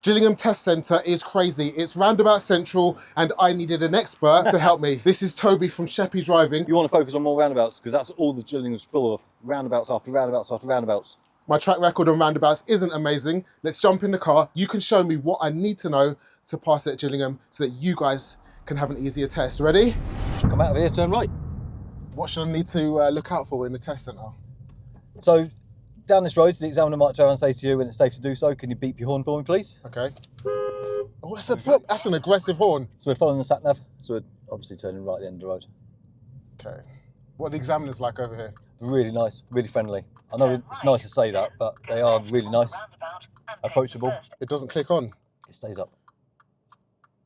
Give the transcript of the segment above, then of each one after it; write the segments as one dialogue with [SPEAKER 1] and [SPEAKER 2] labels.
[SPEAKER 1] Gillingham Test Centre is crazy. It's Roundabout Central and I needed an expert to help me. This is Toby from Sheppy Driving.
[SPEAKER 2] You want to focus on more roundabouts because that's all the Gillingham's full of. Roundabouts after roundabouts after roundabouts.
[SPEAKER 1] My track record on roundabouts isn't amazing. Let's jump in the car. You can show me what I need to know to pass at Gillingham so that you guys can have an easier test. Ready?
[SPEAKER 2] Come out of here, turn right.
[SPEAKER 1] What should I need to look out for in the test centre?
[SPEAKER 2] So, down this road, the examiner might turn around and say to you when it's safe to do so, can you beep your horn for me, please?
[SPEAKER 1] Okay. Oh, that's an aggressive horn.
[SPEAKER 2] So we're following the sat-nav, so we're obviously turning right at the end of the road.
[SPEAKER 1] Okay. What are the examiners like over here?
[SPEAKER 2] Really nice, really friendly. I know it's nice to say that, but they are really nice, approachable.
[SPEAKER 1] It doesn't click on?
[SPEAKER 2] It stays up.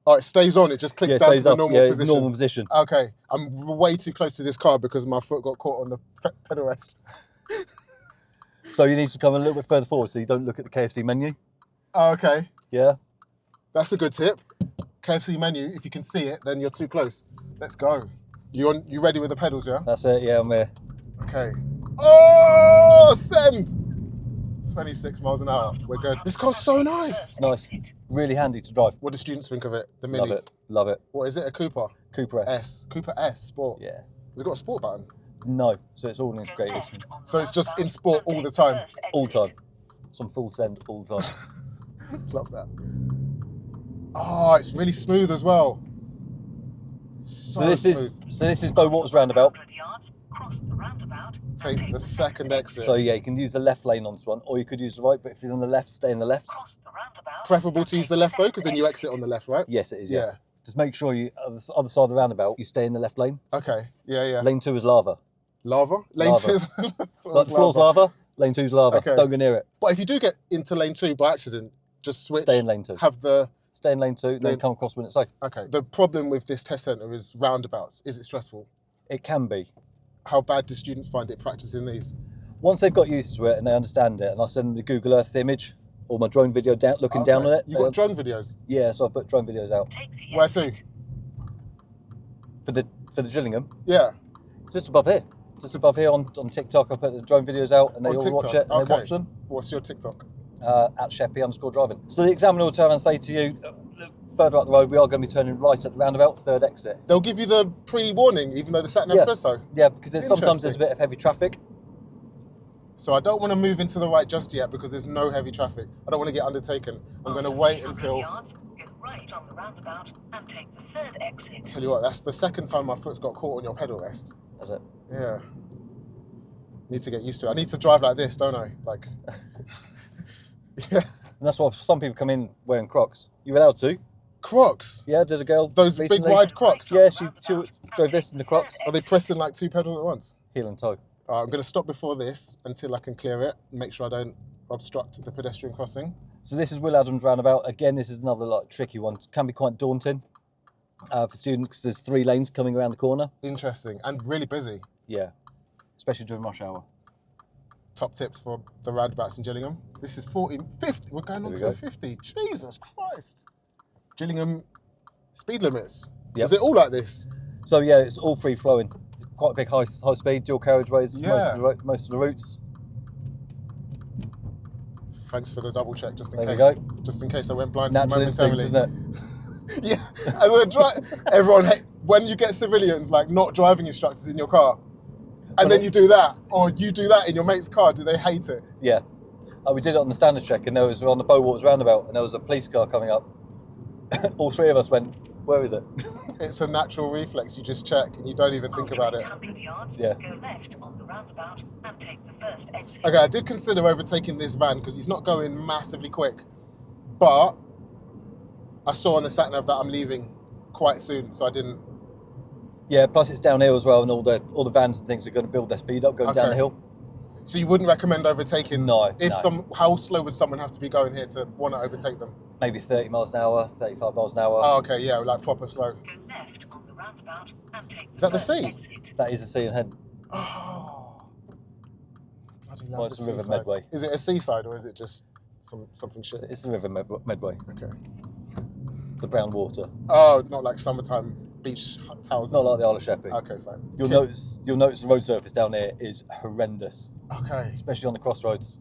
[SPEAKER 1] Oh, it stays on, it just clicks down to the normal position?
[SPEAKER 2] Normal position.
[SPEAKER 1] Okay, I'm way too close to this car because my foot got caught on the pedal rest.
[SPEAKER 2] So you need to come a little bit further forward so you don't look at the KFC menu.
[SPEAKER 1] Oh, okay.
[SPEAKER 2] Yeah.
[SPEAKER 1] That's a good tip. KFC menu, if you can see it, then you're too close. Let's go. You ready with the pedals, yeah?
[SPEAKER 2] That's it, yeah, I'm here.
[SPEAKER 1] Okay. Oh, send! 26 miles an hour, we're good. This car's so nice.
[SPEAKER 2] It's nice, really handy to drive.
[SPEAKER 1] What do students think of it, the Mini?
[SPEAKER 2] Love it, love it.
[SPEAKER 1] What is it, a Cooper?
[SPEAKER 2] Cooper S.
[SPEAKER 1] S, Cooper S Sport.
[SPEAKER 2] Yeah.
[SPEAKER 1] Has it got a sport button?
[SPEAKER 2] No, so it's all integrated.
[SPEAKER 1] So it's just in sport all the time?
[SPEAKER 2] All the time. It's on full send all the time.
[SPEAKER 1] Love that. Oh, it's really smooth as well. So
[SPEAKER 2] this is Bow Waters Roundabout.
[SPEAKER 1] Take the second exit.
[SPEAKER 2] So yeah, you can use the left lane on this one, or you could use the right, but if he's on the left, stay in the left.
[SPEAKER 1] Preferable to use the left though, because then you exit on the left, right?
[SPEAKER 2] Yes, it is, yeah. Just make sure you, on the other side of the roundabout, you stay in the left lane.
[SPEAKER 1] Okay, yeah.
[SPEAKER 2] Lane 2 is lava.
[SPEAKER 1] Lava? Lane 2 is
[SPEAKER 2] like the floor's lava, lane 2 is lava.
[SPEAKER 1] Okay.
[SPEAKER 2] Don't go near it.
[SPEAKER 1] But if you do get into lane 2 by accident, just switch.
[SPEAKER 2] Stay in lane 2. Stay in lane 2, then come across when it's safe.
[SPEAKER 1] Okay. The problem with this test centre is roundabouts. Is it stressful?
[SPEAKER 2] It can be.
[SPEAKER 1] How bad do students find it practicing these?
[SPEAKER 2] Once they've got used to it and they understand it, and I send them the Google Earth image or my drone video down, looking down on it.
[SPEAKER 1] You've got drone videos?
[SPEAKER 2] Yeah, so I put drone videos out.
[SPEAKER 1] Where to?
[SPEAKER 2] For the Gillingham?
[SPEAKER 1] Yeah.
[SPEAKER 2] It's just above here. Just above here on TikTok, I put the drone videos out and they all watch it and they watch them.
[SPEAKER 1] What's your TikTok?
[SPEAKER 2] At Sheppy_driving. So the examiner will turn and say to you, further up the road, we are going to be turning right at the roundabout, third exit.
[SPEAKER 1] They'll give you the pre-warning, even though the sat-nav says so?
[SPEAKER 2] Yeah, because sometimes there's a bit of heavy traffic.
[SPEAKER 1] So I don't want to move into the right just yet because there's no heavy traffic. I don't want to get undertaken. I'm going to wait until...
[SPEAKER 3] Yards, go right on the roundabout and take the third exit.
[SPEAKER 1] Tell you what, that's the second time my foot's got caught on your pedal rest.
[SPEAKER 2] That's it.
[SPEAKER 1] Yeah. Need to get used to it. I need to drive like this, don't I? Like... Yeah.
[SPEAKER 2] And that's why some people come in wearing Crocs. You allowed to?
[SPEAKER 1] Crocs?
[SPEAKER 2] Yeah, did a girl
[SPEAKER 1] Those
[SPEAKER 2] recently.
[SPEAKER 1] big wide Crocs?
[SPEAKER 2] Yeah, she drove this in the Crocs.
[SPEAKER 1] Are they pressing like 2 pedals at once?
[SPEAKER 2] Heel and toe.
[SPEAKER 1] All right, I'm going to stop before this until I can clear it and make sure I don't obstruct the pedestrian crossing.
[SPEAKER 2] So this is Will Adams Roundabout. Again, this is another tricky one. It can be quite daunting for students because there's 3 lanes coming around the corner.
[SPEAKER 1] Interesting, and really busy.
[SPEAKER 2] Yeah, especially during rush hour.
[SPEAKER 1] Top tips for the roundabouts in Gillingham. This is 40, 50, we're going on to a 50. Jesus Christ. Gillingham speed limits. Yep. Is it all like this?
[SPEAKER 2] So yeah, it's all free flowing. Quite a big high speed, dual carriageways, most of the routes.
[SPEAKER 1] Thanks for the double check, just in
[SPEAKER 2] there
[SPEAKER 1] case. Just in case I went blind momentarily.
[SPEAKER 2] Isn't it?
[SPEAKER 1] Yeah, everyone, when you get civilians, like not driving instructors in your car, and then you do that, or you do that in your mate's car, do they hate it?
[SPEAKER 2] Yeah. We did it on the standard check, and we're on the Bow Waters Roundabout, and there was a police car coming up. All 3 of us went, where is it?
[SPEAKER 1] It's a natural reflex, you just check, and you don't even think about it.
[SPEAKER 3] 800 yards,
[SPEAKER 2] yeah.
[SPEAKER 3] Go left on the roundabout and take the first exit.
[SPEAKER 1] Okay, I did consider overtaking this van, because he's not going massively quick, but I saw on the sat-nav that I'm leaving quite soon, so I didn't.
[SPEAKER 2] Yeah, plus it's downhill as well, and all the vans and things are going to build their speed up going down the hill.
[SPEAKER 1] So you wouldn't recommend overtaking?
[SPEAKER 2] No.
[SPEAKER 1] How slow would someone have to be going here to want to overtake them?
[SPEAKER 2] Maybe 30 miles an hour, 35 miles an hour.
[SPEAKER 1] Oh, okay, yeah, like proper slow.
[SPEAKER 3] Go left on the roundabout and take
[SPEAKER 1] Is that the sea?
[SPEAKER 3] Exit.
[SPEAKER 2] That is the sea and head.
[SPEAKER 1] Oh, bloody love
[SPEAKER 2] It's
[SPEAKER 1] the
[SPEAKER 2] the River
[SPEAKER 1] seaside.
[SPEAKER 2] Medway.
[SPEAKER 1] Is it a seaside or is it just something shit?
[SPEAKER 2] It's the River Medway.
[SPEAKER 1] Okay.
[SPEAKER 2] The brown water.
[SPEAKER 1] Oh, not like summertime beach towels.
[SPEAKER 2] Not like the Isle of Sheppey.
[SPEAKER 1] Okay, fine.
[SPEAKER 2] You'll notice the road surface down here is horrendous.
[SPEAKER 1] Okay.
[SPEAKER 2] Especially on the crossroads.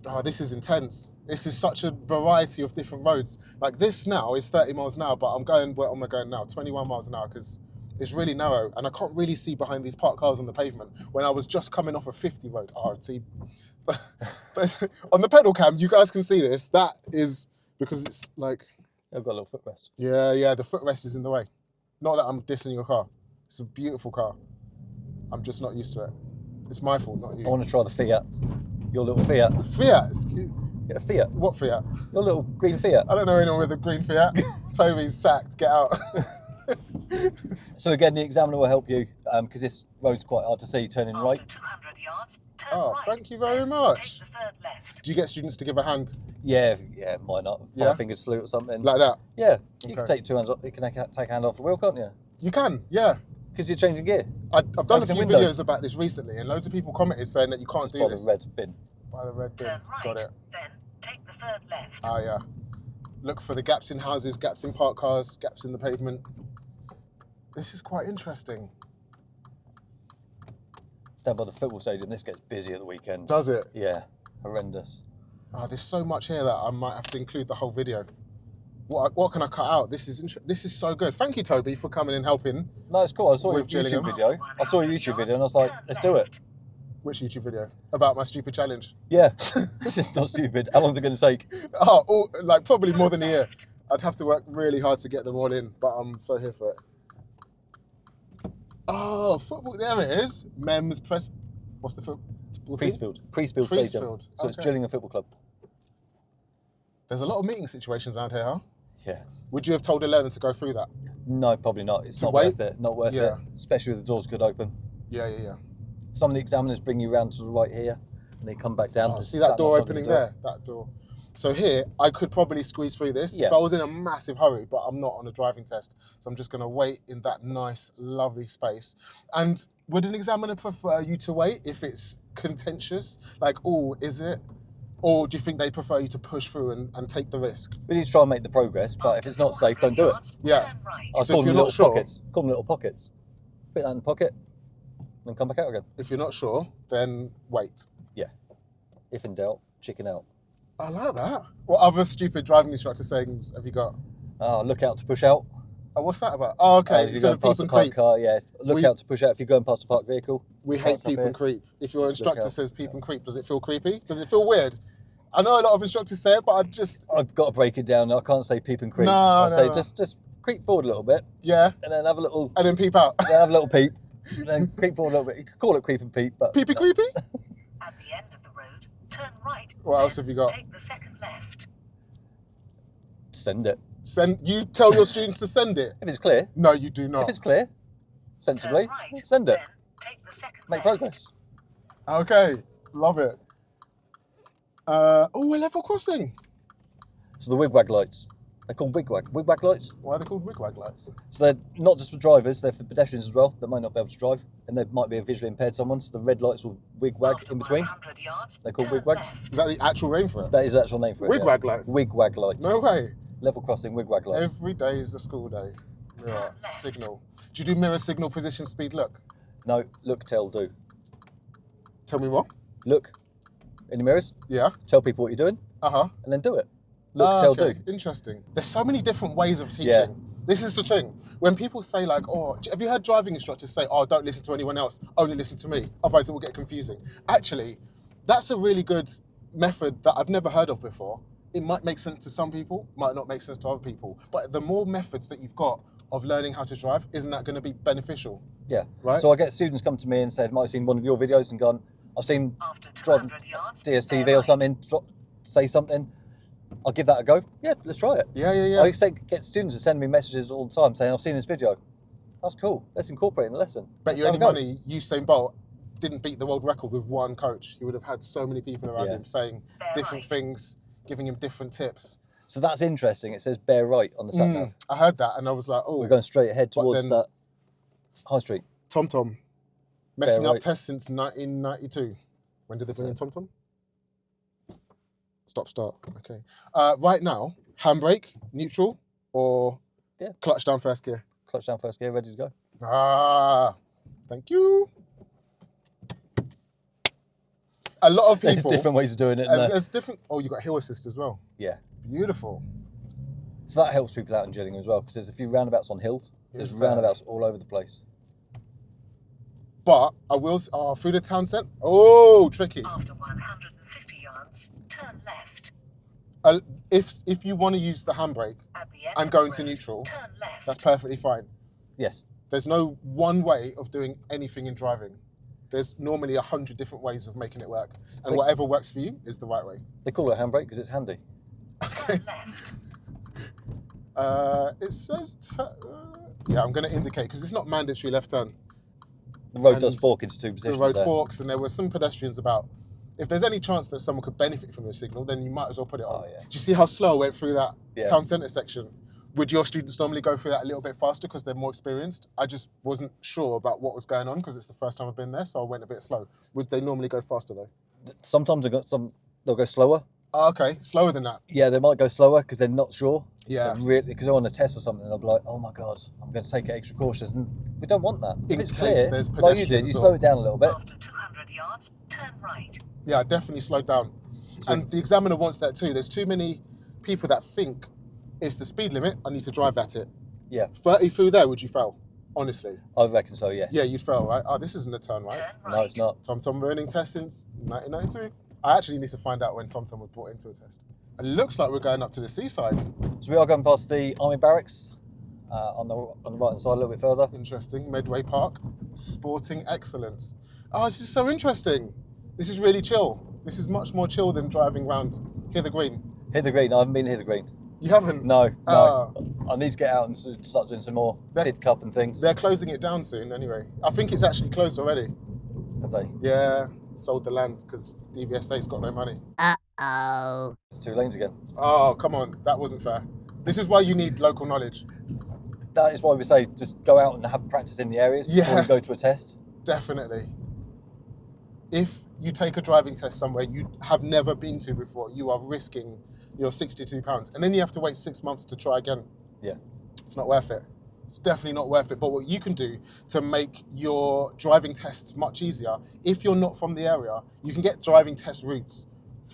[SPEAKER 1] Oh, this is intense. This is such a variety of different roads. Like this now is 30 miles an hour, but I'm going, where am I going now? 21 miles an hour because it's really narrow and I can't really see behind these parked cars on the pavement when I was just coming off a 50 road. Oh, see, on the pedal cam, you guys can see this. That is because it's like...
[SPEAKER 2] I've got a little footrest.
[SPEAKER 1] Yeah, the footrest is in the way. Not that I'm dissing your car. It's a beautiful car. I'm just not used to it. It's my fault, not you.
[SPEAKER 2] I want to try the Fiat. Your little Fiat.
[SPEAKER 1] Fiat? Excuse...
[SPEAKER 2] Get a Fiat.
[SPEAKER 1] What Fiat?
[SPEAKER 2] Your little green Fiat.
[SPEAKER 1] I don't know anyone with a green Fiat. Toby's sacked. Get out.
[SPEAKER 2] So again, the examiner will help you because this road's quite hard to see turning right.
[SPEAKER 3] After 200 yards, turn
[SPEAKER 1] Oh,
[SPEAKER 3] right.
[SPEAKER 1] thank you very
[SPEAKER 3] then
[SPEAKER 1] much.
[SPEAKER 3] Take the third left.
[SPEAKER 1] Do you get students to give a hand
[SPEAKER 2] Yeah, why not?
[SPEAKER 1] Yeah.
[SPEAKER 2] 5 fingers salute or something.
[SPEAKER 1] like that?
[SPEAKER 2] Yeah, you
[SPEAKER 1] Okay.
[SPEAKER 2] can take 2 hands off. You can take a hand off the wheel, can't you?
[SPEAKER 1] You can, yeah.
[SPEAKER 2] Because you're changing gear.
[SPEAKER 1] I've done a
[SPEAKER 2] Open the
[SPEAKER 1] few
[SPEAKER 2] window.
[SPEAKER 1] videos about this recently, and loads of people commented saying that you can't
[SPEAKER 2] Just
[SPEAKER 1] do
[SPEAKER 2] by
[SPEAKER 1] this.
[SPEAKER 2] the red bin.
[SPEAKER 1] By the red bin.
[SPEAKER 3] Turn right.
[SPEAKER 1] Got it.
[SPEAKER 3] Then take the third left.
[SPEAKER 1] Ah, yeah. Look for the gaps in houses, gaps in parked cars, gaps in the pavement. This is quite interesting.
[SPEAKER 2] Stand by the football stadium. This gets busy at the weekend.
[SPEAKER 1] Does it?
[SPEAKER 2] Yeah, horrendous.
[SPEAKER 1] Oh, there's so much here that I might have to include the whole video. What can I cut out? This is so good. Thank you, Toby, for coming and helping.
[SPEAKER 2] No, it's cool. I saw your
[SPEAKER 1] With
[SPEAKER 2] YouTube
[SPEAKER 1] Gillingham.
[SPEAKER 2] video. I saw your YouTube video and I was like, let's do it.
[SPEAKER 1] Which YouTube video? About my stupid challenge.
[SPEAKER 2] Yeah, this is not stupid. How long's it going to take?
[SPEAKER 1] Oh, like probably more than a year. I'd have to work really hard to get them all in, but I'm so here for it. Oh, football, there it is. Mems Press, what's the football team?
[SPEAKER 2] Priestfield Stadium.
[SPEAKER 1] Priestfield,
[SPEAKER 2] So it's
[SPEAKER 1] okay.
[SPEAKER 2] Gillingham Football Club.
[SPEAKER 1] There's a lot of meeting situations around here, huh?
[SPEAKER 2] Yeah.
[SPEAKER 1] Would you have told a learner to go through that?
[SPEAKER 2] No, probably not. It's
[SPEAKER 1] To
[SPEAKER 2] not
[SPEAKER 1] wait?
[SPEAKER 2] worth it. Not worth
[SPEAKER 1] Yeah.
[SPEAKER 2] it. Especially with the doors could open.
[SPEAKER 1] Yeah.
[SPEAKER 2] Some of the examiners bring you round to the right here and they come back down.
[SPEAKER 1] Oh,
[SPEAKER 2] to
[SPEAKER 1] see
[SPEAKER 2] sat
[SPEAKER 1] that door
[SPEAKER 2] in front of
[SPEAKER 1] opening
[SPEAKER 2] the door.
[SPEAKER 1] there? That door. So here, I could probably squeeze through this
[SPEAKER 2] Yeah.
[SPEAKER 1] if I was in a massive hurry, but I'm not on a driving test. So I'm just going to wait in that nice, lovely space. And would an examiner prefer you to wait if it's contentious? Like, oh, is it? Or do you think they prefer you to push through and take the risk?
[SPEAKER 2] We need to try and make the progress, but if it's not safe, don't do it.
[SPEAKER 1] Yeah.
[SPEAKER 3] Turn right.
[SPEAKER 2] I
[SPEAKER 1] So
[SPEAKER 2] call
[SPEAKER 1] if
[SPEAKER 2] them
[SPEAKER 1] you're not
[SPEAKER 2] little
[SPEAKER 1] sure-
[SPEAKER 2] pockets. Call them little pockets. Put that in the pocket, then come back out again.
[SPEAKER 1] If you're not sure, then wait.
[SPEAKER 2] Yeah. If in doubt, chicken out.
[SPEAKER 1] I like that. What other stupid driving instructor sayings have you got?
[SPEAKER 2] Oh, look out to push out.
[SPEAKER 1] Oh, what's that about? Oh, okay.
[SPEAKER 2] If you're
[SPEAKER 1] So
[SPEAKER 2] going past
[SPEAKER 1] peep
[SPEAKER 2] a
[SPEAKER 1] and
[SPEAKER 2] parked
[SPEAKER 1] creep.
[SPEAKER 2] car, yeah. Look out to push out if you're going past a parked vehicle.
[SPEAKER 1] We hate
[SPEAKER 2] Parks up
[SPEAKER 1] peep
[SPEAKER 2] here.
[SPEAKER 1] and creep. If your
[SPEAKER 2] Just look
[SPEAKER 1] instructor
[SPEAKER 2] out.
[SPEAKER 1] says peep and creep, does it feel creepy? Does it feel weird? I know a lot of instructors say it, but
[SPEAKER 2] I've got to break it down. I can't say peep and creep.
[SPEAKER 1] No,
[SPEAKER 2] I'll
[SPEAKER 1] no,
[SPEAKER 2] say
[SPEAKER 1] no.
[SPEAKER 2] just creep forward a little bit
[SPEAKER 1] yeah,
[SPEAKER 2] and then have a little
[SPEAKER 1] and then peep out.
[SPEAKER 2] peep. And then creep forward a little bit. You could call it creep and peep, but
[SPEAKER 1] Peepy creepy?
[SPEAKER 3] At the end of the road, turn right.
[SPEAKER 1] What else
[SPEAKER 3] then
[SPEAKER 1] have you got?
[SPEAKER 3] Take the second left.
[SPEAKER 2] send it.
[SPEAKER 1] You tell your students to send it?
[SPEAKER 2] If it's clear,
[SPEAKER 1] No, you do not.
[SPEAKER 2] if it's clear, sensibly,
[SPEAKER 3] Turn right.
[SPEAKER 2] send it.
[SPEAKER 3] Then take the second
[SPEAKER 2] Make
[SPEAKER 3] left.
[SPEAKER 2] progress.
[SPEAKER 1] Okay, love it. Oh, a level crossing.
[SPEAKER 2] So the wigwag lights, they're called wigwag lights.
[SPEAKER 1] Why are they called wigwag lights?
[SPEAKER 2] So they're not just for drivers, they're for pedestrians as well that might not be able to drive, and they might be a visually impaired someone. So the red lights will wigwag
[SPEAKER 3] After
[SPEAKER 2] in between.
[SPEAKER 3] 100 yards,
[SPEAKER 2] They're called
[SPEAKER 3] turn
[SPEAKER 2] wigwags.
[SPEAKER 3] left.
[SPEAKER 1] Is that the actual name for it?
[SPEAKER 2] That is the actual name for it.
[SPEAKER 1] Wigwag lights?
[SPEAKER 2] Wigwag lights.
[SPEAKER 1] No way.
[SPEAKER 2] Level crossing wigwag lights.
[SPEAKER 1] Every day is a school day. Mirror,
[SPEAKER 3] Turn left.
[SPEAKER 1] signal. Do you do mirror, signal, position, speed, look?
[SPEAKER 2] No, look, tell, do.
[SPEAKER 1] Tell me what?
[SPEAKER 2] Look in the mirrors,
[SPEAKER 1] Yeah.
[SPEAKER 2] tell people what you're doing,
[SPEAKER 1] Uh-huh.
[SPEAKER 2] and then do it. Look, tell,
[SPEAKER 1] okay.
[SPEAKER 2] do.
[SPEAKER 1] Interesting. There's so many different ways of teaching.
[SPEAKER 2] Yeah.
[SPEAKER 1] This is the thing. When people say like, oh, have you heard driving instructors say, oh, don't listen to anyone else, only listen to me, otherwise it will get confusing. Actually, that's a really good method that I've never heard of before. It might make sense to some people, might not make sense to other people. But the more methods that you've got of learning how to drive, isn't that going to be beneficial?
[SPEAKER 2] Yeah.
[SPEAKER 1] Right.
[SPEAKER 2] So I get students come to me and said, might have seen one of your videos and gone, I've seen
[SPEAKER 3] After
[SPEAKER 2] driving
[SPEAKER 3] 200 yards,
[SPEAKER 2] DSTV
[SPEAKER 3] bear
[SPEAKER 2] or
[SPEAKER 3] right.
[SPEAKER 2] something, say something. I'll give that a go. Yeah, let's try it.
[SPEAKER 1] Yeah.
[SPEAKER 2] I get students to send me messages all the time saying, I've seen this video. That's cool. Let's incorporate it in the lesson.
[SPEAKER 1] Bet you
[SPEAKER 2] Let's
[SPEAKER 1] any
[SPEAKER 2] have a go.
[SPEAKER 1] money Usain Bolt didn't beat the world record with one coach. He would have had so many people around
[SPEAKER 2] Yeah.
[SPEAKER 1] him saying
[SPEAKER 3] Bear
[SPEAKER 1] different
[SPEAKER 3] right.
[SPEAKER 1] things, giving him different tips.
[SPEAKER 2] So that's interesting. It says bear right on the sat nav.
[SPEAKER 1] I heard that and I was like, oh,
[SPEAKER 2] We're going straight ahead
[SPEAKER 1] But
[SPEAKER 2] towards
[SPEAKER 1] then-
[SPEAKER 2] that high street.
[SPEAKER 1] TomTom. Messing
[SPEAKER 2] Bear
[SPEAKER 1] up
[SPEAKER 2] right.
[SPEAKER 1] tests since 1992. When did they bring in TomTom? Start. Okay. Right now, handbrake, neutral, or
[SPEAKER 2] Yeah.
[SPEAKER 1] clutch down first gear?
[SPEAKER 2] Clutch down first gear, ready to go.
[SPEAKER 1] Ah, thank you. a lot of
[SPEAKER 2] There's
[SPEAKER 1] people.
[SPEAKER 2] different ways of doing it. And
[SPEAKER 1] There's different. Oh, you got hill assist as well.
[SPEAKER 2] yeah.
[SPEAKER 1] Beautiful.
[SPEAKER 2] So that helps people out in Gillingham as well, because there's a few roundabouts on hills. There's
[SPEAKER 1] Is there?
[SPEAKER 2] roundabouts all over the place.
[SPEAKER 1] But I will. Oh, through the town centre. Oh, tricky.
[SPEAKER 3] After 150 yards, turn left.
[SPEAKER 1] If you want to use the handbrake
[SPEAKER 3] At the end
[SPEAKER 1] and
[SPEAKER 3] of
[SPEAKER 1] go
[SPEAKER 3] the
[SPEAKER 1] into
[SPEAKER 3] road,
[SPEAKER 1] neutral,
[SPEAKER 3] turn left.
[SPEAKER 1] that's perfectly fine.
[SPEAKER 2] Yes.
[SPEAKER 1] There's no one way of doing anything in driving. There's normally 100 different ways of making it work, and whatever works for you is the right way.
[SPEAKER 2] They call it a handbrake because it's handy.
[SPEAKER 3] Turn left.
[SPEAKER 1] It says. Yeah, I'm going to indicate because it's not mandatory left turn.
[SPEAKER 2] The road does
[SPEAKER 1] And
[SPEAKER 2] fork into two
[SPEAKER 1] The
[SPEAKER 2] positions.
[SPEAKER 1] road
[SPEAKER 2] there.
[SPEAKER 1] forks, and there were some pedestrians about. If there's any chance that someone could benefit from your signal, then you might as well put it on.
[SPEAKER 2] Oh, yeah.
[SPEAKER 1] Do you see how slow I went through that
[SPEAKER 2] Yeah.
[SPEAKER 1] town centre section? Would your students normally go through that a little bit faster because they're more experienced? I just wasn't sure about what was going on because it's the first time I've been there, so I went a bit slow. Would they normally go faster though?
[SPEAKER 2] Sometimes they'll go slower.
[SPEAKER 1] Oh, okay, slower than that.
[SPEAKER 2] Yeah, they might go slower because they're not sure.
[SPEAKER 1] Yeah.
[SPEAKER 2] Because they're on a test or something, and they'll be like, "Oh my god, I'm going to take it extra cautious," and we don't want that.
[SPEAKER 1] In
[SPEAKER 2] If it's
[SPEAKER 1] case
[SPEAKER 2] clear,
[SPEAKER 1] there's
[SPEAKER 2] like you did,
[SPEAKER 1] pedestrians
[SPEAKER 2] you
[SPEAKER 1] or-
[SPEAKER 2] slow it down a little bit.
[SPEAKER 3] After 200 yards, turn right.
[SPEAKER 1] Yeah, I definitely slowed down. And the examiner wants that too. There's too many people that think it's the speed limit, I need to drive at it.
[SPEAKER 2] Yeah,
[SPEAKER 1] 30 through there, would you fail? Honestly.
[SPEAKER 2] I reckon so. Yes.
[SPEAKER 1] Yeah, you'd fail, right? Oh, this isn't a turn, right?
[SPEAKER 3] Turn right.
[SPEAKER 2] No, it's not.
[SPEAKER 1] TomTom running test since 1992. I actually need to find out when TomTom was brought into a test. It looks like we're going up to the seaside.
[SPEAKER 2] So we are going past the army barracks on the right hand side a little bit further.
[SPEAKER 1] Interesting. Medway Park. Sporting excellence. Oh, this is so interesting. This is really chill. This is much more chill than driving around Hither Green.
[SPEAKER 2] Hither Green. I haven't been to Hither Green.
[SPEAKER 1] You haven't?
[SPEAKER 2] No.
[SPEAKER 1] Ah.
[SPEAKER 2] I need to get out and start doing some more Sid Cup and things.
[SPEAKER 1] They're closing it down soon anyway. I think it's actually closed already.
[SPEAKER 2] Have they?
[SPEAKER 1] Yeah, sold the land because DVSA's got no money.
[SPEAKER 4] Uh-oh.
[SPEAKER 2] Two lanes again.
[SPEAKER 1] Oh, come on. That wasn't fair. This is why you need local knowledge.
[SPEAKER 2] That is why we say just go out and have practice in the areas before
[SPEAKER 1] Yeah.
[SPEAKER 2] you go to a test.
[SPEAKER 1] Definitely. If you take a driving test somewhere you have never been to before, you are risking your £62. And then you have to wait 6 months to try again.
[SPEAKER 2] Yeah.
[SPEAKER 1] It's not worth it. It's definitely not worth it. But what you can do to make your driving tests much easier, if you're not from the area, you can get driving test routes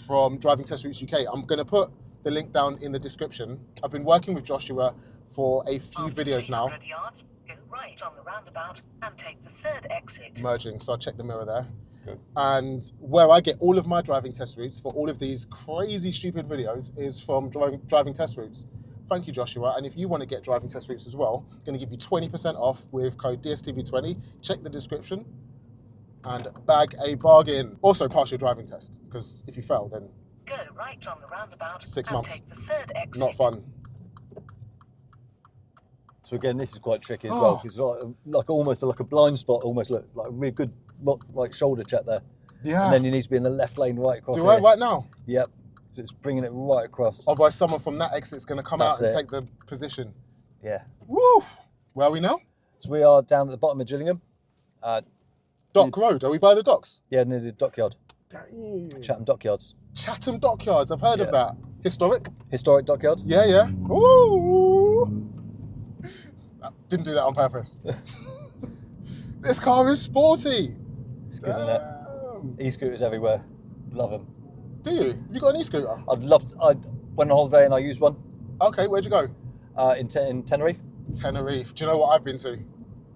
[SPEAKER 1] from Driving Test Routes UK. I'm going to put the link down in the description. I've been working with Joshua for a few
[SPEAKER 3] After
[SPEAKER 1] videos now.
[SPEAKER 3] 300 yards, go right on the roundabout and take the third exit.
[SPEAKER 1] Merging, so I'll check the mirror there.
[SPEAKER 2] Good.
[SPEAKER 1] And where I get all of my driving test routes for all of these crazy stupid videos is from driving test routes. Thank you, Joshua. And if you want to get driving test routes as well, I'm going to give you 20% off with code DSTV20. Check the description and bag a bargain. Also pass your driving test, because if you fail, then
[SPEAKER 3] Go right on the roundabout
[SPEAKER 1] 6
[SPEAKER 3] and
[SPEAKER 1] months.
[SPEAKER 3] take the third exit.
[SPEAKER 1] not fun.
[SPEAKER 2] So again, this is quite tricky as well. 'Cause it's like almost like a blind spot, almost like a really good like shoulder check there.
[SPEAKER 1] Yeah.
[SPEAKER 2] And then you need to be in the left lane right across.
[SPEAKER 1] Do
[SPEAKER 2] here.
[SPEAKER 1] I right now?
[SPEAKER 2] Yep. So it's bringing it right across.
[SPEAKER 1] Otherwise, someone from that exit's going to come out
[SPEAKER 2] That's
[SPEAKER 1] and
[SPEAKER 2] it.
[SPEAKER 1] take the position.
[SPEAKER 2] Yeah.
[SPEAKER 1] Woo! Where are we now?
[SPEAKER 2] So we are down at the bottom of Gillingham.
[SPEAKER 1] Dock Road. Are we by the docks?
[SPEAKER 2] Yeah, near the dockyard,
[SPEAKER 1] Damn.
[SPEAKER 2] Chatham Dockyards,
[SPEAKER 1] Chatham Dockyards. I've heard of
[SPEAKER 2] Yeah.
[SPEAKER 1] that. Historic?
[SPEAKER 2] historic dockyard.
[SPEAKER 1] Yeah, yeah. Ooh. Didn't do that on purpose. This car is sporty.
[SPEAKER 2] It's good, isn't it?
[SPEAKER 1] Damn.
[SPEAKER 2] E-scooters everywhere. Love them.
[SPEAKER 1] Do you? Have you got an e-scooter?
[SPEAKER 2] I'd love to. I went on holiday and I used one
[SPEAKER 1] Okay, where'd you go?
[SPEAKER 2] in Tenerife.
[SPEAKER 1] Tenerife. Do you know what I've been to?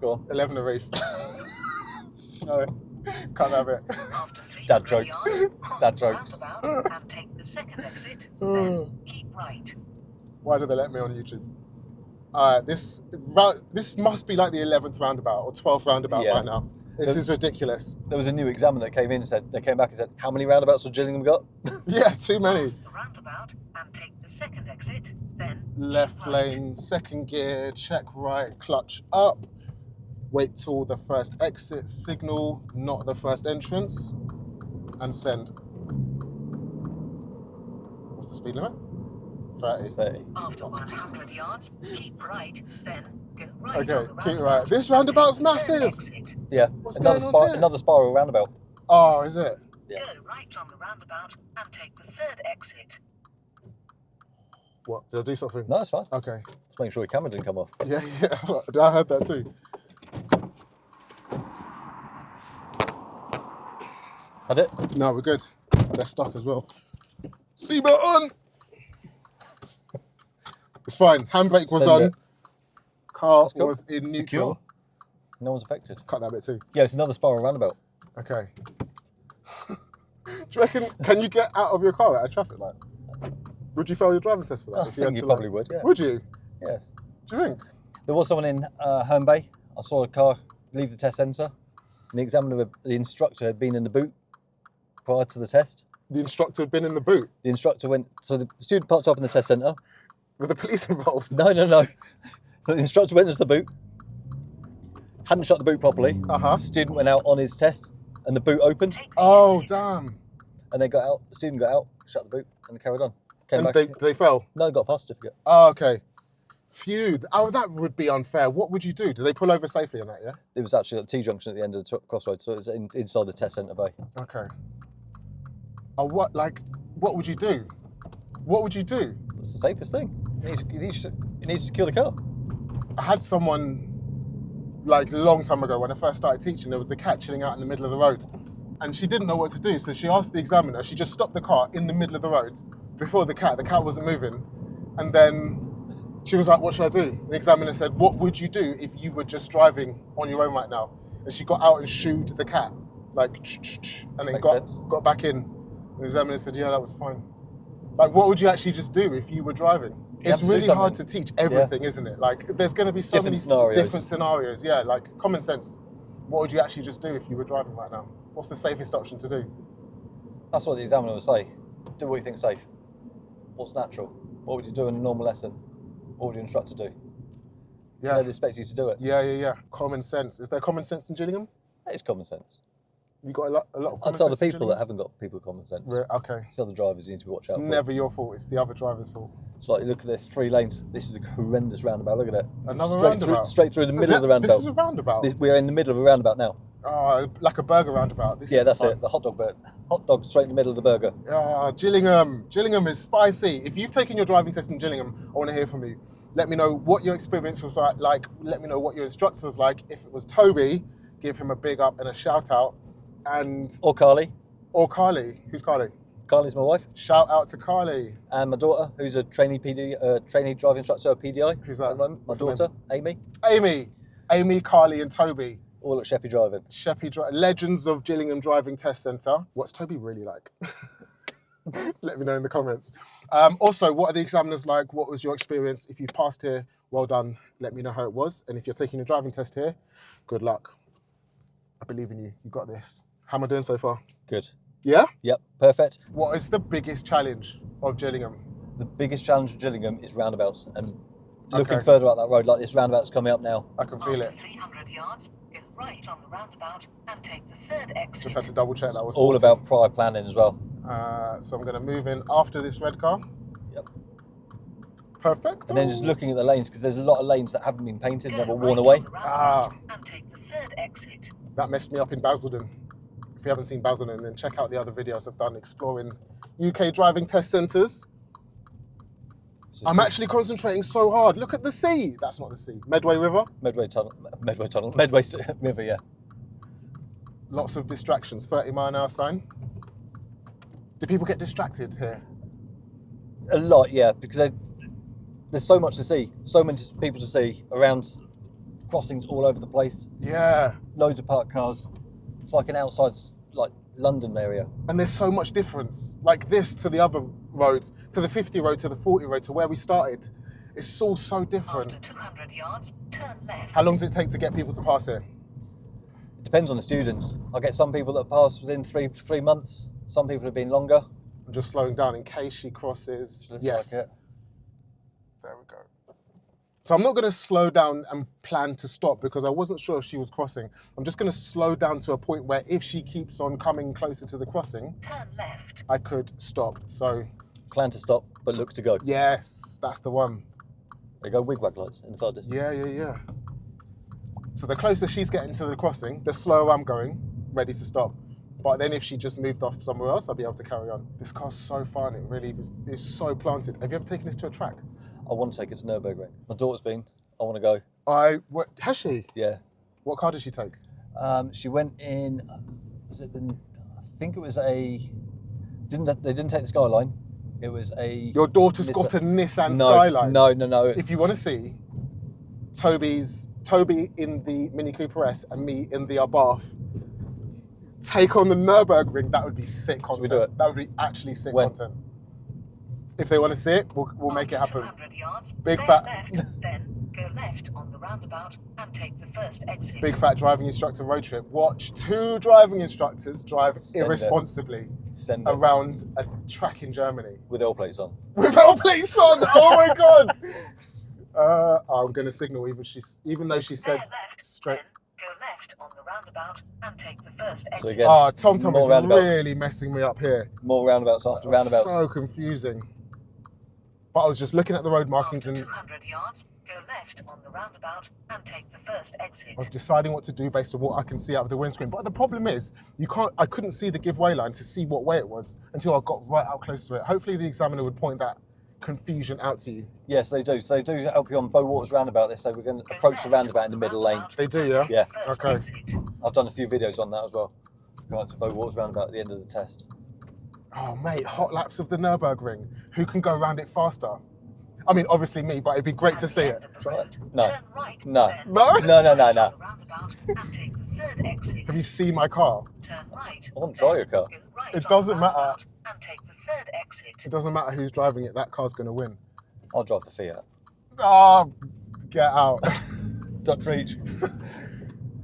[SPEAKER 2] Go on.
[SPEAKER 1] 11 Reef. So, can't have it.
[SPEAKER 3] After 300
[SPEAKER 2] Dad jokes.
[SPEAKER 3] yards, cross
[SPEAKER 2] Dad
[SPEAKER 3] the
[SPEAKER 2] jokes.
[SPEAKER 3] roundabout and take the second exit. Then keep right.
[SPEAKER 1] Why did they let me on YouTube? This must be like the 11th roundabout or 12th roundabout
[SPEAKER 2] Yeah.
[SPEAKER 1] by now. This is ridiculous.
[SPEAKER 2] There was a new examiner that came in and said, they came back and said, how many roundabouts has Gillingham got?
[SPEAKER 1] Yeah, too many.
[SPEAKER 3] Cross the roundabout and take the second exit. Then
[SPEAKER 1] Left
[SPEAKER 3] keep right.
[SPEAKER 1] lane, second gear, check right, clutch up. Wait till the first exit signal, not the first entrance, and send. What's the speed limit? 30.
[SPEAKER 2] 30.
[SPEAKER 3] After 100 yards, keep right. Then go right
[SPEAKER 1] Okay,
[SPEAKER 3] on the
[SPEAKER 1] keep
[SPEAKER 3] roundabout
[SPEAKER 1] right. This
[SPEAKER 3] and
[SPEAKER 1] roundabout's
[SPEAKER 3] take the third
[SPEAKER 1] massive.
[SPEAKER 3] exit.
[SPEAKER 2] Yeah.
[SPEAKER 1] What's
[SPEAKER 2] another
[SPEAKER 1] going on here?
[SPEAKER 2] another spiral roundabout.
[SPEAKER 1] Oh, is it?
[SPEAKER 2] Yeah.
[SPEAKER 3] Go right on the roundabout and take the third exit.
[SPEAKER 1] What? Did I do something?
[SPEAKER 2] No, it's fine.
[SPEAKER 1] Okay.
[SPEAKER 2] Just making sure your camera didn't come off.
[SPEAKER 1] Yeah, yeah. I heard that too.
[SPEAKER 2] Had it?
[SPEAKER 1] No, we're good. They're stuck as well. Seatbelt on! It's fine. Handbrake was
[SPEAKER 2] Send
[SPEAKER 1] on.
[SPEAKER 2] it.
[SPEAKER 1] Car
[SPEAKER 2] That's cool.
[SPEAKER 1] was in
[SPEAKER 2] Secure.
[SPEAKER 1] neutral.
[SPEAKER 2] No one's affected.
[SPEAKER 1] Cut that bit too.
[SPEAKER 2] Yeah, it's another spiral roundabout.
[SPEAKER 1] Okay. Do you reckon, can you get out of your car at a traffic light? Would you fail your driving test for that?
[SPEAKER 2] I think you probably would, yeah.
[SPEAKER 1] Would you?
[SPEAKER 2] Yes.
[SPEAKER 1] Do you think?
[SPEAKER 2] There was someone in Herne Bay. I saw a car leave the test centre. And the instructor had been in the boot prior to the test.
[SPEAKER 1] The instructor had been in the boot
[SPEAKER 2] The instructor went, so the student parked up in the test centre.
[SPEAKER 1] with the police involved.
[SPEAKER 2] No. So the instructor went into the boot, hadn't shut the boot properly.
[SPEAKER 1] Uh-huh.
[SPEAKER 2] The student went out on his test and the boot opened.
[SPEAKER 3] Take the
[SPEAKER 1] Oh,
[SPEAKER 3] exit.
[SPEAKER 1] damn.
[SPEAKER 2] And they got out, the student got out, shut the boot and carried on. Came
[SPEAKER 1] And
[SPEAKER 2] back.
[SPEAKER 1] they fell?
[SPEAKER 2] No, got a pass certificate.
[SPEAKER 1] Oh, okay. Phew. Oh, that would be unfair. What would you do? Do they pull over safely on that, yeah?
[SPEAKER 2] It was actually at the T-junction at the end of the crossroads, so it was inside the test centre bay.
[SPEAKER 1] Okay. Oh, what would you do? What would you do?
[SPEAKER 2] It's the safest thing. You need to secure the car.
[SPEAKER 1] I had someone, like, a long time ago when I first started teaching, there was a cat chilling out in the middle of the road. And she didn't know what to do, so she asked the examiner, she just stopped the car in the middle of the road before the cat wasn't moving. And then she was like, what should I do? The examiner said, what would you do if you were just driving on your own right now? And she got out and shooed the cat, like, and then
[SPEAKER 2] Makes
[SPEAKER 1] got
[SPEAKER 2] sense.
[SPEAKER 1] back in. The examiner said, yeah, that was fine. Like, what would you actually just do if you were driving?
[SPEAKER 2] You
[SPEAKER 1] It's
[SPEAKER 2] have to do
[SPEAKER 1] really hard to
[SPEAKER 2] something.
[SPEAKER 1] teach everything, isn't it? Like, there's going to be so
[SPEAKER 2] Different
[SPEAKER 1] many
[SPEAKER 2] scenarios.
[SPEAKER 1] different scenarios. Yeah, like common sense. What would you actually just do if you were driving right now? What's the safest option to do?
[SPEAKER 2] That's what the examiner would say. Do what you think's safe. What's natural? What would you do in a normal lesson? What would your instructor do?
[SPEAKER 1] Yeah,
[SPEAKER 2] They'd expect you to do it.
[SPEAKER 1] yeah. Common sense. Is there common sense in Gillingham?
[SPEAKER 2] It's common sense.
[SPEAKER 1] You got a lot of
[SPEAKER 2] I'd
[SPEAKER 1] common
[SPEAKER 2] tell the
[SPEAKER 1] sense in
[SPEAKER 2] people that
[SPEAKER 1] Gillingham?
[SPEAKER 2] haven't got people common sense.
[SPEAKER 1] Okay.
[SPEAKER 2] It's the other drivers you need to watch
[SPEAKER 1] It's
[SPEAKER 2] out for.
[SPEAKER 1] never your fault. It's the other driver's fault.
[SPEAKER 2] It's like, look at this, 3 lanes. This is a horrendous roundabout. Look at it.
[SPEAKER 1] Another
[SPEAKER 2] straight
[SPEAKER 1] roundabout?
[SPEAKER 2] straight through the middle of the roundabout.
[SPEAKER 1] This is a roundabout.
[SPEAKER 2] We're in the middle of a roundabout now.
[SPEAKER 1] Like a burger roundabout. This
[SPEAKER 2] Yeah,
[SPEAKER 1] is
[SPEAKER 2] that's
[SPEAKER 1] fun.
[SPEAKER 2] it. The hot dog straight in the middle of the burger.
[SPEAKER 1] Gillingham. Gillingham is spicy. If you've taken your driving test in Gillingham, I want to hear from you. Let me know what your experience was like. Let me know what your instructor was like. If it was Toby, give him a big up and a shout out.
[SPEAKER 2] Or Carly.
[SPEAKER 1] Or Carly. Who's Carly?
[SPEAKER 2] Carly's my wife.
[SPEAKER 1] Shout out to Carly.
[SPEAKER 2] And my daughter, who's a trainee trainee driving instructor at PDI.
[SPEAKER 1] Who's that?
[SPEAKER 2] At the moment. My
[SPEAKER 1] What's her
[SPEAKER 2] daughter, Amy.
[SPEAKER 1] Amy, Carly, and Toby.
[SPEAKER 2] All at Sheppey Driving.
[SPEAKER 1] Legends of Gillingham Driving Test Centre. What's Toby really like? Let me know in the comments. Also, what are the examiners like? What was your experience? If you've passed here, well done. Let me know how it was. And if you're taking a driving test here, good luck. I believe in you. You got this. How am I doing so far?
[SPEAKER 2] Good.
[SPEAKER 1] Yeah?
[SPEAKER 2] Yep, perfect.
[SPEAKER 1] What is the biggest challenge of Gillingham?
[SPEAKER 2] The biggest challenge of Gillingham is roundabouts and looking
[SPEAKER 1] Okay.
[SPEAKER 2] further up that road, like this roundabout's coming up now.
[SPEAKER 1] I can feel
[SPEAKER 3] After
[SPEAKER 1] it.
[SPEAKER 3] 300 yards, go right on the roundabout and take the third exit.
[SPEAKER 1] Just had to double check that was
[SPEAKER 2] All
[SPEAKER 1] 40.
[SPEAKER 2] about prior planning as well.
[SPEAKER 1] So I'm going to move in after this red car.
[SPEAKER 2] Yep.
[SPEAKER 1] Perfect.
[SPEAKER 2] And then just looking at the lanes, because there's a lot of lanes that haven't been painted,
[SPEAKER 3] Go
[SPEAKER 2] never
[SPEAKER 3] right
[SPEAKER 2] worn
[SPEAKER 3] on
[SPEAKER 2] away.
[SPEAKER 3] the roundabout and take the third exit.
[SPEAKER 1] That messed me up in Basildon. If you haven't seen Basildon, then check out the other videos I've done exploring UK driving test centres. I'm actually concentrating so hard. Look at the sea. That's not the sea. Medway River.
[SPEAKER 2] Medway River, yeah.
[SPEAKER 1] Lots of distractions. 30-mile-an-hour sign. Do people get distracted here?
[SPEAKER 2] A lot, yeah, because there's so much to see, so many people to see around, crossings all over the place,
[SPEAKER 1] Yeah.
[SPEAKER 2] loads of parked cars. It's like an outside, like London area.
[SPEAKER 1] And there's so much difference. Like this to the other roads, to the 50 road, to the 40 road, to where we started. It's all so different.
[SPEAKER 3] After 200 yards, turn left.
[SPEAKER 1] How long does it take to get people to pass here?
[SPEAKER 2] It depends on the students. I get some people that pass within three months. Some people have been longer.
[SPEAKER 1] I'm just slowing down in case she crosses.
[SPEAKER 2] Looks
[SPEAKER 1] Yes.
[SPEAKER 2] like it.
[SPEAKER 1] There we go. So I'm not going to slow down and plan to stop because I wasn't sure if she was crossing. I'm just going to slow down to a point where if she keeps on coming closer to the crossing,
[SPEAKER 3] Turn left.
[SPEAKER 1] I could stop. So
[SPEAKER 2] Plan to stop, but look to go.
[SPEAKER 1] yes, that's the one.
[SPEAKER 2] There go wigwag lights in the far distance.
[SPEAKER 1] Yeah. So the closer she's getting to the crossing, the slower I'm going, ready to stop. But then if she just moved off somewhere else, I'll be able to carry on. This car's so fun. It really is so planted. Have you ever taken this to a track?
[SPEAKER 2] I want to take it to Nürburgring. My daughter's been. I want to go.
[SPEAKER 1] Has she?
[SPEAKER 2] Yeah.
[SPEAKER 1] What car did she take?
[SPEAKER 2] She went in. Was it the? I think it was a. They didn't take the Skyline. It was a.
[SPEAKER 1] Your daughter's got a Nissan Skyline.
[SPEAKER 2] No.
[SPEAKER 1] If you want to see Toby in the Mini Cooper S and me in the Abarth take on the Nürburgring, that would be sick content.
[SPEAKER 2] we do it?
[SPEAKER 1] That would be actually sick
[SPEAKER 2] When?
[SPEAKER 1] content. If they want to see it, we'll make it happen.
[SPEAKER 3] 200 yards,
[SPEAKER 1] Big
[SPEAKER 3] bear
[SPEAKER 1] fat-
[SPEAKER 3] left, then go left on the roundabout and take the first exit.
[SPEAKER 1] Big fat driving instructor road trip. Watch 2 driving instructors drive
[SPEAKER 2] Send it.
[SPEAKER 1] irresponsibly
[SPEAKER 2] Send it.
[SPEAKER 1] around a track in Germany.
[SPEAKER 2] With L plates on.
[SPEAKER 1] With L plates on! Oh my god! I'm going to signal even though she said
[SPEAKER 3] Bear left,
[SPEAKER 1] straight.
[SPEAKER 3] then go left on the roundabout and take the first
[SPEAKER 2] So
[SPEAKER 3] exit.
[SPEAKER 2] again,
[SPEAKER 1] TomTom
[SPEAKER 2] more
[SPEAKER 1] is
[SPEAKER 2] roundabouts.
[SPEAKER 1] really messing me up here.
[SPEAKER 2] More roundabouts after roundabouts.
[SPEAKER 1] So confusing. But I was just looking at the road markings
[SPEAKER 3] After
[SPEAKER 1] and
[SPEAKER 3] 200 yards, go left on the roundabout and take the first exit.
[SPEAKER 1] I was deciding what to do based on what I can see out of the windscreen. But the problem is, I couldn't see the giveaway line to see what way it was until I got right out close to it. Hopefully the examiner would point that confusion out to you.
[SPEAKER 2] Yes, they do. So they do help you on Bow Waters roundabout. They say we're going to
[SPEAKER 3] Go
[SPEAKER 2] approach the
[SPEAKER 3] left
[SPEAKER 2] roundabout
[SPEAKER 3] on
[SPEAKER 2] in the middle lane.
[SPEAKER 3] roundabout
[SPEAKER 1] They do,
[SPEAKER 3] and
[SPEAKER 1] yeah?
[SPEAKER 3] take
[SPEAKER 2] Yeah.
[SPEAKER 3] the first
[SPEAKER 1] Okay.
[SPEAKER 3] exit.
[SPEAKER 2] I've done a few videos on that as well. Go out to Bow Waters roundabout at the end of the test.
[SPEAKER 1] Oh mate, hot laps of the Nürburgring. Who can go round it faster? I mean, obviously me, but it'd be great
[SPEAKER 3] At
[SPEAKER 1] to
[SPEAKER 3] the
[SPEAKER 1] see
[SPEAKER 3] end
[SPEAKER 1] it.
[SPEAKER 3] of the
[SPEAKER 2] Try it.
[SPEAKER 3] road,
[SPEAKER 2] No.
[SPEAKER 3] Turn right,
[SPEAKER 2] No.
[SPEAKER 3] then
[SPEAKER 1] No?
[SPEAKER 3] turn
[SPEAKER 2] No.
[SPEAKER 3] left on the roundabout and take the third exit.
[SPEAKER 1] Have you seen my car?
[SPEAKER 3] Turn right.
[SPEAKER 2] I want to try your
[SPEAKER 3] then
[SPEAKER 2] car.
[SPEAKER 3] Go right
[SPEAKER 1] It
[SPEAKER 3] on
[SPEAKER 1] doesn't
[SPEAKER 3] the
[SPEAKER 1] matter.
[SPEAKER 3] roundabout and take the third exit.
[SPEAKER 1] It doesn't matter who's driving it, that car's going to win.
[SPEAKER 2] I'll drive the Fiat.
[SPEAKER 1] Oh, get out.
[SPEAKER 2] Dutch Reach.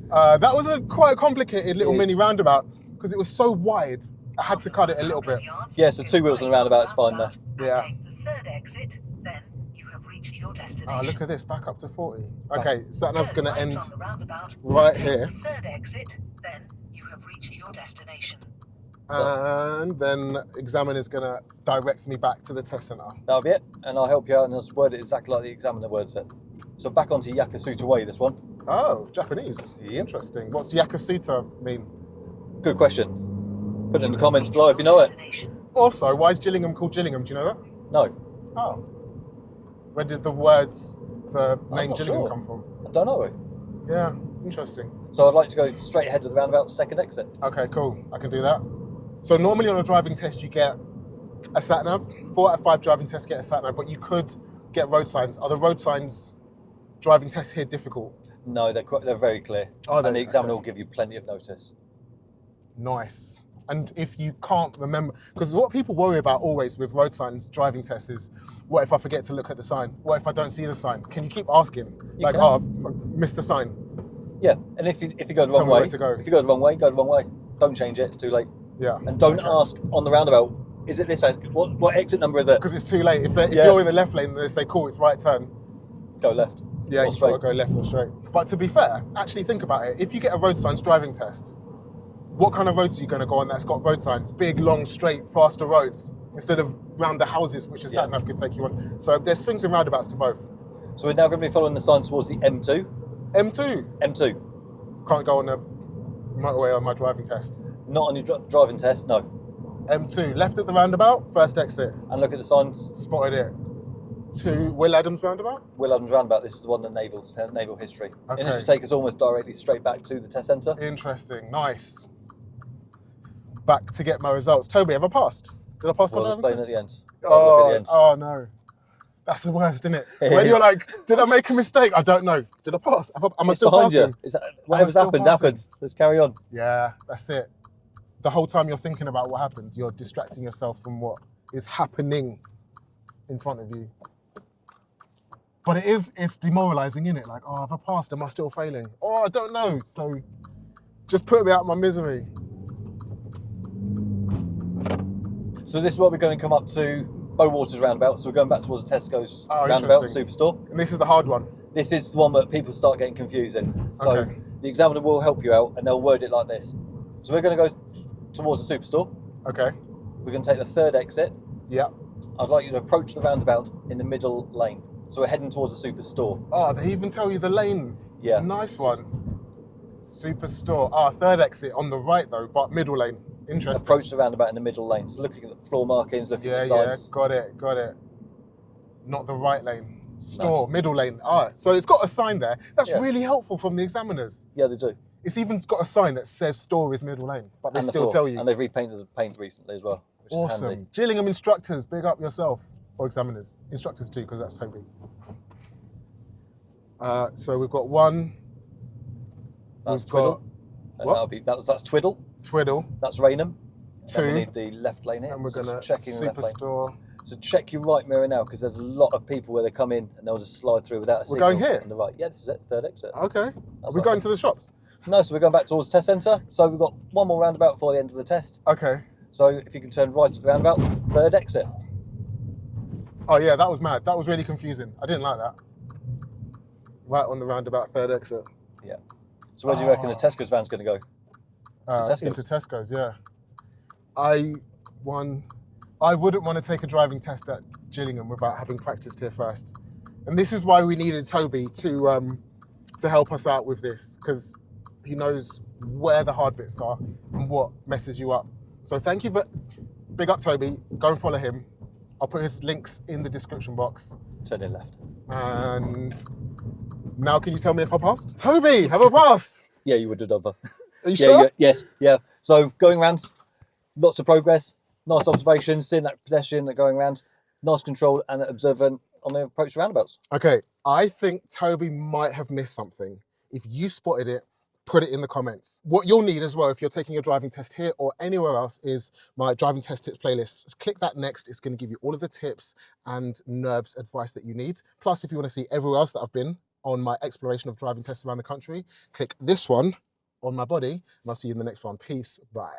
[SPEAKER 1] That was a quite complicated little
[SPEAKER 2] It is.
[SPEAKER 1] mini roundabout because it was so wide. I had to cut it a little bit.
[SPEAKER 3] 100 yards,
[SPEAKER 2] Yeah, so
[SPEAKER 3] go
[SPEAKER 2] 2 wheels on the
[SPEAKER 3] right
[SPEAKER 2] roundabout, it's fine
[SPEAKER 3] roundabout and
[SPEAKER 1] Yeah.
[SPEAKER 3] Take the third exit, then you have reached your destination.
[SPEAKER 1] Oh, look at this, back up to 40. Okay, sat nav's going to
[SPEAKER 3] Turn
[SPEAKER 1] end
[SPEAKER 3] right on the roundabout,
[SPEAKER 1] right
[SPEAKER 3] take
[SPEAKER 1] here.
[SPEAKER 3] The third exit, then you have reached your destination.
[SPEAKER 1] And then examiner's going to direct me back to the test centre.
[SPEAKER 2] That'll be it. And I'll help you out and I'll word it exactly like the examiner words it. So back onto Yakasuta Way, this one.
[SPEAKER 1] Oh, Japanese.
[SPEAKER 2] Yep.
[SPEAKER 1] Interesting. What's Yakasuta mean?
[SPEAKER 2] Good question. Put it in the comments below if you know it.
[SPEAKER 3] Destination.
[SPEAKER 1] Also, why is Gillingham called Gillingham? Do you know that?
[SPEAKER 2] No,
[SPEAKER 1] Oh. Where did the name
[SPEAKER 2] not
[SPEAKER 1] Gillingham
[SPEAKER 2] sure.
[SPEAKER 1] come from?
[SPEAKER 2] I don't know.
[SPEAKER 1] Yeah, interesting.
[SPEAKER 2] So I'd like to go straight ahead to the roundabout, second exit.
[SPEAKER 1] Okay, cool. I can do that. So normally on a driving test you get a sat nav. 4 out of 5 driving tests get a sat nav, but you could get road signs. Are the road signs driving tests here difficult?
[SPEAKER 2] No, they're very clear.
[SPEAKER 1] Are they?
[SPEAKER 2] And the examiner
[SPEAKER 1] Okay.
[SPEAKER 2] will give you plenty of notice.
[SPEAKER 1] Nice. And if you can't remember, because what people worry about always with road signs driving tests is, what if I forget to look at the sign? What if I don't see the sign? Can you keep asking?
[SPEAKER 2] You
[SPEAKER 1] Like,
[SPEAKER 2] can.
[SPEAKER 1] oh, I've missed the sign.
[SPEAKER 2] Yeah, and if you go the
[SPEAKER 1] Tell
[SPEAKER 2] wrong
[SPEAKER 1] me
[SPEAKER 2] way,
[SPEAKER 1] where to go.
[SPEAKER 2] if you go the wrong way, go the wrong way. Don't change it; it's too late.
[SPEAKER 1] Yeah.
[SPEAKER 2] And don't
[SPEAKER 1] Okay.
[SPEAKER 2] ask on the roundabout. Is it this way? What exit number is it?
[SPEAKER 1] Because it's too late. If
[SPEAKER 2] Yeah.
[SPEAKER 1] you're in the left lane and they say, cool, it's right turn,
[SPEAKER 2] Go left.
[SPEAKER 1] yeah,
[SPEAKER 2] Or
[SPEAKER 1] you've
[SPEAKER 2] straight.
[SPEAKER 1] got to go left or straight. But to be fair, actually think about it. If you get a road signs driving test, what kind of roads are you going to go on that's got road signs? Big, long, straight, faster roads instead of round the houses, which a sat nav could take you on. So there's swings and roundabouts to both.
[SPEAKER 2] So we're now going to be following the signs towards the M2.
[SPEAKER 1] M2,
[SPEAKER 2] M2,
[SPEAKER 1] can't go on a motorway on my driving test.
[SPEAKER 2] not on your driving test, no.
[SPEAKER 1] M2, left at the roundabout, first exit.
[SPEAKER 2] And look at the signs.
[SPEAKER 1] Spotted it. To Will Adams roundabout?
[SPEAKER 2] Will Adams roundabout. This is the one, the naval history.
[SPEAKER 1] Okay.
[SPEAKER 2] And this will take us almost directly straight back to the test centre.
[SPEAKER 1] Interesting, nice. Back to get my results. Toby, have I passed? Did I pass my
[SPEAKER 2] Well, I'll
[SPEAKER 1] driving
[SPEAKER 2] explain at
[SPEAKER 1] test?
[SPEAKER 2] the end. I'll look at the end.
[SPEAKER 1] Oh no. That's the worst, isn't it?
[SPEAKER 2] It
[SPEAKER 1] When
[SPEAKER 2] is.
[SPEAKER 1] you're like, did I make a mistake? I don't know. Did I pass? Am I
[SPEAKER 2] It's
[SPEAKER 1] still
[SPEAKER 2] behind
[SPEAKER 1] passing?
[SPEAKER 2] you. Whatever's
[SPEAKER 1] still
[SPEAKER 2] happened,
[SPEAKER 1] passing?
[SPEAKER 2] happened. Let's carry on.
[SPEAKER 1] Yeah, that's it. The whole time you're thinking about what happened, you're distracting yourself from what is happening in front of you. But it's demoralizing, isn't it? Like, oh, have I passed? Am I still failing? Oh, I don't know. So just put me out of my misery.
[SPEAKER 2] So this is what we're going to come up to Bow Waters roundabout. So we're going back towards the Tesco's
[SPEAKER 1] Oh,
[SPEAKER 2] roundabout
[SPEAKER 1] interesting.
[SPEAKER 2] superstore.
[SPEAKER 1] And this is the hard one.
[SPEAKER 2] This is the one that people start getting confused in. So
[SPEAKER 1] Okay.
[SPEAKER 2] the examiner will help you out and they'll word it like this. So we're going to go towards the superstore.
[SPEAKER 1] Okay.
[SPEAKER 2] We're going to take the third exit.
[SPEAKER 1] Yeah.
[SPEAKER 2] I'd like you to approach the roundabout in the middle lane. So we're heading towards the superstore.
[SPEAKER 1] Oh, they even tell you the lane.
[SPEAKER 2] Yeah.
[SPEAKER 1] Nice one. Superstore. Ah, third exit on the right though, but middle lane. Interesting.
[SPEAKER 2] Approach the roundabout in the middle lane. So looking at the floor markings, looking
[SPEAKER 1] Yeah,
[SPEAKER 2] at the
[SPEAKER 1] yeah,
[SPEAKER 2] signs.
[SPEAKER 1] got it. Not the right lane. Store, middle lane. Ah, so it's got a sign there. That's
[SPEAKER 2] Yeah.
[SPEAKER 1] really helpful from the examiners.
[SPEAKER 2] Yeah, they do.
[SPEAKER 1] It's even got a sign that says store is middle lane, but they
[SPEAKER 2] And the
[SPEAKER 1] still
[SPEAKER 2] floor.
[SPEAKER 1] tell you.
[SPEAKER 2] And they've repainted the paint recently as well, which is
[SPEAKER 1] Awesome.
[SPEAKER 2] handy.
[SPEAKER 1] Gillingham instructors, big up yourself. Or examiners. Instructors too, because that's Toby. So we've got one.
[SPEAKER 2] That's
[SPEAKER 1] We've
[SPEAKER 2] Twiddle.
[SPEAKER 1] got what?
[SPEAKER 2] That's Twiddle.
[SPEAKER 1] Twiddle.
[SPEAKER 2] That's Raynham. Then we
[SPEAKER 1] 2.
[SPEAKER 2] need the left lane here.
[SPEAKER 1] And we're
[SPEAKER 2] So
[SPEAKER 1] going to
[SPEAKER 2] checking the left lane.
[SPEAKER 1] Superstore.
[SPEAKER 2] So check your right mirror now, because there's a lot of people where they come in and they'll just slide through without a
[SPEAKER 1] We're
[SPEAKER 2] signal
[SPEAKER 1] going here?
[SPEAKER 2] on the right. Yeah, this is it, third exit.
[SPEAKER 1] Okay. Are
[SPEAKER 2] That's
[SPEAKER 1] we
[SPEAKER 2] not
[SPEAKER 1] going
[SPEAKER 2] bad.
[SPEAKER 1] to the shops?
[SPEAKER 2] No, so we're going back towards the test centre. So we've got one more roundabout before the end of the test.
[SPEAKER 1] Okay.
[SPEAKER 2] So if you can turn right at the roundabout, third exit.
[SPEAKER 1] Oh yeah, that was mad. That was really confusing. I didn't like that. Right on the roundabout, third exit.
[SPEAKER 2] Yeah. So where do you reckon the Tesco's van's going to go? Tesco's.
[SPEAKER 1] Into Tesco's, yeah. I wouldn't want to take a driving test at Gillingham without having practiced here first. And this is why we needed Toby to help us out with this, because he knows where the hard bits are and what messes you up. So thank you for, big up Toby, go and follow him. I'll put his links in the description box.
[SPEAKER 2] Turn in left.
[SPEAKER 1] And now can you tell me if I passed? Toby, have I passed?
[SPEAKER 2] Yeah, you would have done that.
[SPEAKER 1] Are you sure?
[SPEAKER 2] Yes, yeah. So going around, lots of progress, nice observations, seeing that pedestrian that going around, nice control and observant on the approach to roundabouts.
[SPEAKER 1] Okay, I think Toby might have missed something. If you spotted it, put it in the comments. What you'll need as well, if you're taking a driving test here or anywhere else, is my driving test tips playlist. Just click that next. It's going to give you all of the tips and nerves advice that you need. Plus, if you want to see everywhere else that I've been on my exploration of driving tests around the country, click this one on my body, and I'll see you in the next one. Peace, bye.